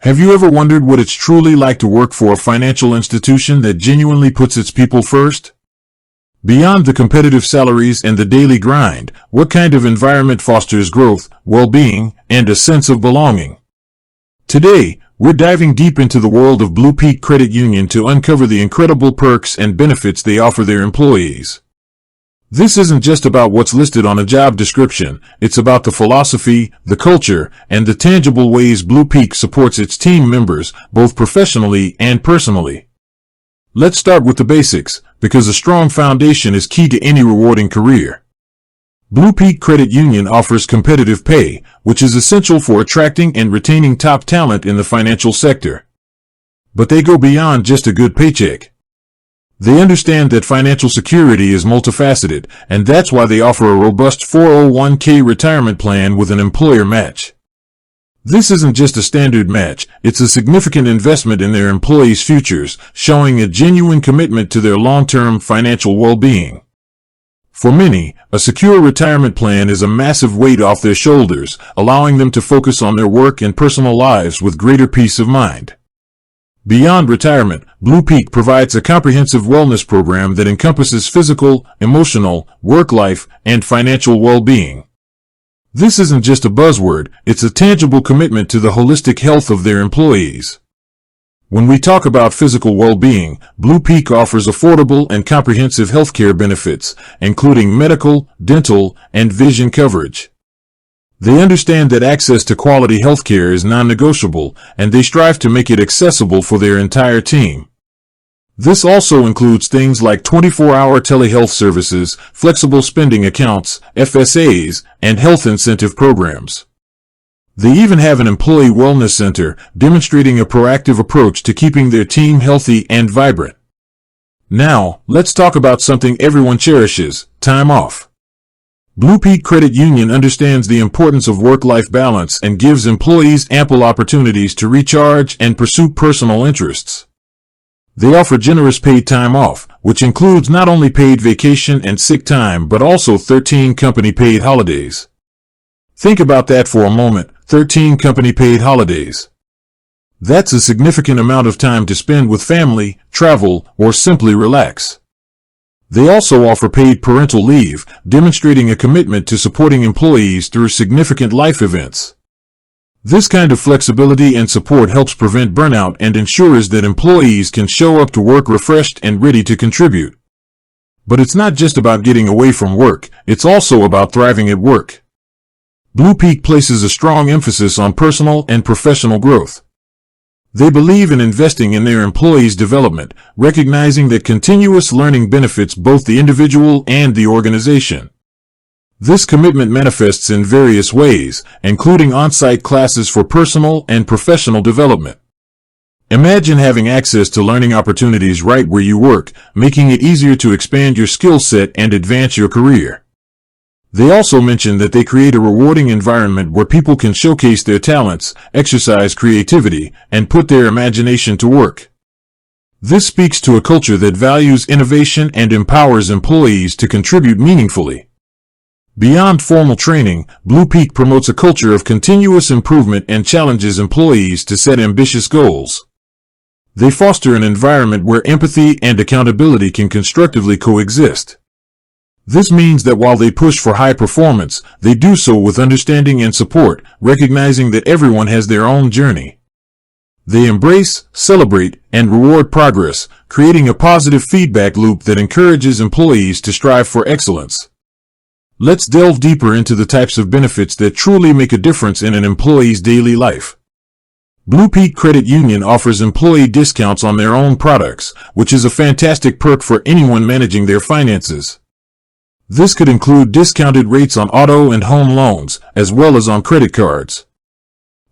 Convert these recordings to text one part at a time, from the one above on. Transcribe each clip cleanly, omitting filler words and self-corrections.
Have you ever wondered what it's truly like to work for a financial institution that genuinely puts its people first? Beyond the competitive salaries and the daily grind, what kind of environment fosters growth, well-being, and a sense of belonging? Today, we're diving deep into the world of BluPeak Credit Union to uncover the incredible perks and benefits they offer their employees. This isn't just about what's listed on a job description, it's about the philosophy, the culture, and the tangible ways BluPeak supports its team members, both professionally and personally. Let's start with the basics, because a strong foundation is key to any rewarding career. BluPeak Credit Union offers competitive pay, which is essential for attracting and retaining top talent in the financial sector. But they go beyond just a good paycheck. They understand that financial security is multifaceted, and that's why they offer a robust 401k retirement plan with an employer match. This isn't just a standard match, it's a significant investment in their employees' futures, showing a genuine commitment to their long-term financial well-being. For many, a secure retirement plan is a massive weight off their shoulders, allowing them to focus on their work and personal lives with greater peace of mind. Beyond retirement, BluPeak provides a comprehensive wellness program that encompasses physical, emotional, work life, and financial well-being. This isn't just a buzzword, it's a tangible commitment to the holistic health of their employees. When we talk about physical well-being, BluPeak offers affordable and comprehensive healthcare benefits, including medical, dental, and vision coverage. They understand that access to quality healthcare is non-negotiable, and they strive to make it accessible for their entire team. This also includes things like 24-hour telehealth services, flexible spending accounts, FSAs, and health incentive programs. They even have an employee wellness center, demonstrating a proactive approach to keeping their team healthy and vibrant. Now, let's talk about something everyone cherishes: time off. BluPeak Credit Union understands the importance of work-life balance and gives employees ample opportunities to recharge and pursue personal interests. They offer generous paid time off, which includes not only paid vacation and sick time but also 13 company-paid holidays. Think about that for a moment, 13 company-paid holidays. That's a significant amount of time to spend with family, travel, or simply relax. They also offer paid parental leave, demonstrating a commitment to supporting employees through significant life events. This kind of flexibility and support helps prevent burnout and ensures that employees can show up to work refreshed and ready to contribute. But it's not just about getting away from work, it's also about thriving at work. BluPeak places a strong emphasis on personal and professional growth. They believe in investing in their employees' development, recognizing that continuous learning benefits both the individual and the organization. This commitment manifests in various ways, including on-site classes for personal and professional development. Imagine having access to learning opportunities right where you work, making it easier to expand your skill set and advance your career. They also mention that they create a rewarding environment where people can showcase their talents, exercise creativity, and put their imagination to work. This speaks to a culture that values innovation and empowers employees to contribute meaningfully. Beyond formal training, BluPeak promotes a culture of continuous improvement and challenges employees to set ambitious goals. They foster an environment where empathy and accountability can constructively coexist. This means that while they push for high performance, they do so with understanding and support, recognizing that everyone has their own journey. They embrace, celebrate, and reward progress, creating a positive feedback loop that encourages employees to strive for excellence. Let's delve deeper into the types of benefits that truly make a difference in an employee's daily life. BluPeak Credit Union offers employee discounts on their own products, which is a fantastic perk for anyone managing their finances. This could include discounted rates on auto and home loans, as well as on credit cards.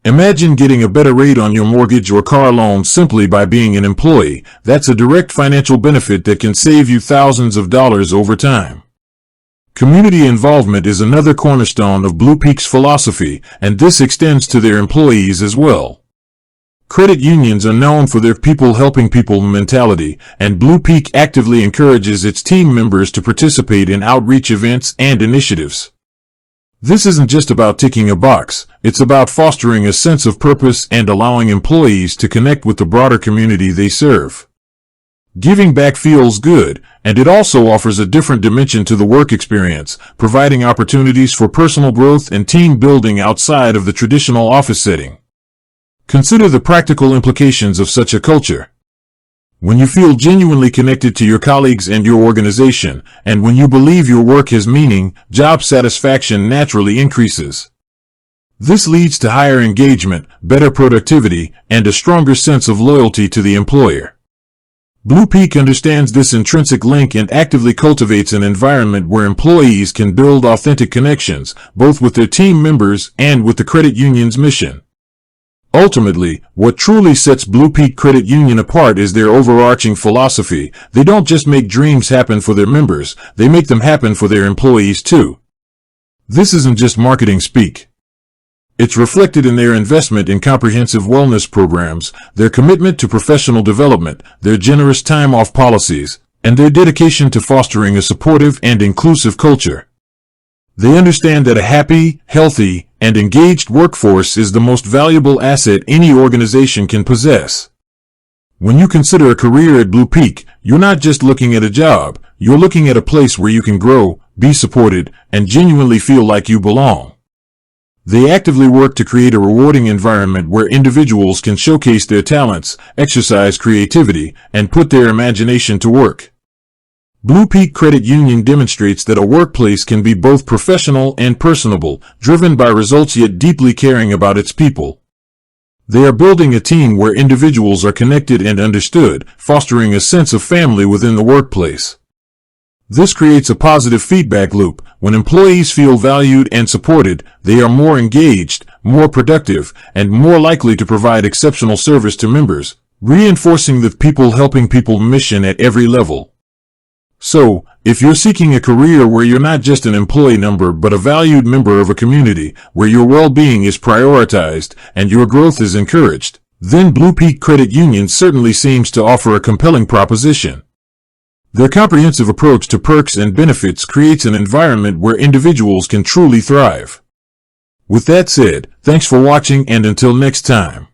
Imagine getting a better rate on your mortgage or car loan simply by being an employee. That's a direct financial benefit that can save you thousands of dollars over time. Community involvement is another cornerstone of BluPeak's philosophy, and this extends to their employees as well. Credit unions are known for their people helping people mentality, and BluPeak actively encourages its team members to participate in outreach events and initiatives. This isn't just about ticking a box, it's about fostering a sense of purpose and allowing employees to connect with the broader community they serve. Giving back feels good, and it also offers a different dimension to the work experience, providing opportunities for personal growth and team building outside of the traditional office setting. Consider the practical implications of such a culture. When you feel genuinely connected to your colleagues and your organization, and when you believe your work has meaning, job satisfaction naturally increases. This leads to higher engagement, better productivity, and a stronger sense of loyalty to the employer. BluPeak understands this intrinsic link and actively cultivates an environment where employees can build authentic connections, both with their team members and with the credit union's mission. Ultimately, what truly sets BluPeak Credit Union apart is their overarching philosophy. They don't just make dreams happen for their members, they make them happen for their employees too. This isn't just marketing speak. It's reflected in their investment in comprehensive wellness programs, their commitment to professional development, their generous time-off policies, and their dedication to fostering a supportive and inclusive culture. They understand that a happy, healthy, and engaged workforce is the most valuable asset any organization can possess. When you consider a career at BluPeak, you're not just looking at a job, you're looking at a place where you can grow, be supported, and genuinely feel like you belong. They actively work to create a rewarding environment where individuals can showcase their talents, exercise creativity, and put their imagination to work. BluPeak Credit Union demonstrates that a workplace can be both professional and personable, driven by results yet deeply caring about its people. They are building a team where individuals are connected and understood, fostering a sense of family within the workplace. This creates a positive feedback loop. When employees feel valued and supported, they are more engaged, more productive, and more likely to provide exceptional service to members, reinforcing the people helping people mission at every level. So, if you're seeking a career where you're not just an employee number but a valued member of a community, where your well-being is prioritized and your growth is encouraged, then BluPeak Credit Union certainly seems to offer a compelling proposition. Their comprehensive approach to perks and benefits creates an environment where individuals can truly thrive. With that said, thanks for watching, and until next time.